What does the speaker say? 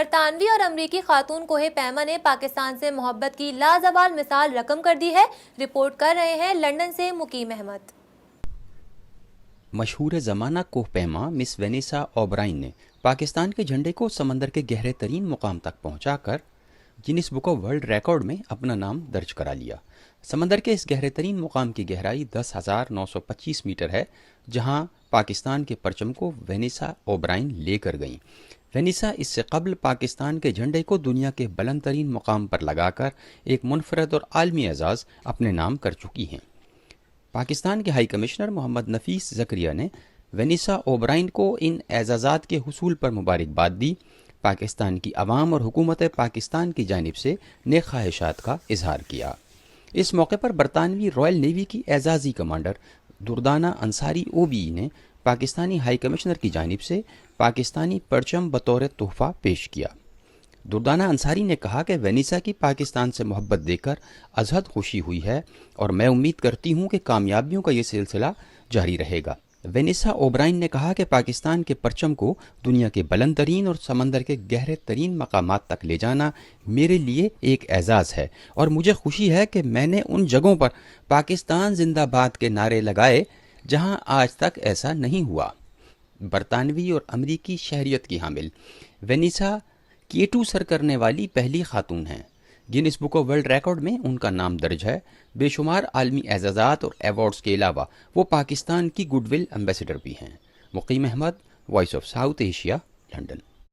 برطانوی اور امریکی خاتون کوہ پیما نے پاکستان سے محبت کی لازوال مثال رقم کر دی ہے۔ رپورٹ کر رہے ہیں لندن سے مقیم احمد۔ مشہور زمانہ کوہ پیما مس وینیسا اوبرائن نے پاکستان کے جھنڈے کو سمندر کے گہرے ترین مقام تک پہنچا کر grains book of world record میں اپنا نام درج کرا لیا۔ سمندر کے اس گہرے ترین مقام کی گہرائی 10,925 میٹر ہے، جہاں پاکستان کے پرچم کو وینیسا اوبرائن لے کر گئیں۔ وینیسا اس سے قبل پاکستان کے جھنڈے کو دنیا کے بلند ترین مقام پر لگا کر ایک منفرد اور عالمی اعزاز اپنے نام کر چکی ہیں۔ پاکستان کے ہائی کمشنر محمد نفیس زکریا نے وینیسا اوبرائن کو ان اعزازات کے حصول پر مبارکباد دی۔ پاکستان کی عوام اور حکومت پاکستان کی جانب سے نیک خواہشات کا اظہار کیا۔ اس موقع پر برطانوی رائل نیوی کی اعزازی commander Dardana Ansari O B نے پاکستانی ہائی کمشنر کی جانب سے پاکستانی پرچم بطور تحفہ پیش کیا۔ دردانہ انصاری نے کہا کہ وینیسا کی پاکستان سے محبت دیکھ کر ازحد خوشی ہوئی ہے اور میں امید کرتی ہوں کہ کامیابیوں کا یہ سلسلہ جاری رہے گا۔ وینیسا اوبرائن نے کہا کہ پاکستان کے پرچم کو دنیا کے بلند ترین اور سمندر کے گہرے ترین مقامات تک لے جانا میرے لیے ایک اعزاز ہے اور مجھے خوشی ہے کہ میں نے ان جگہوں پر پاکستان زندہ باد کے نعرے لگائے جہاں آج تک ایسا نہیں ہوا۔ برطانوی اور امریکی شہریت کی حامل وینیسا K2 سر کرنے والی پہلی خاتون ہیں۔ Grains book of world record میں ان کا نام درج ہے۔ بے شمار عالمی اعزازات اور ایوارڈز کے علاوہ وہ پاکستان کی گڈ ول ایمبیسڈر بھی ہیں۔ Muqeem Ahmed, voice of South Asia, London.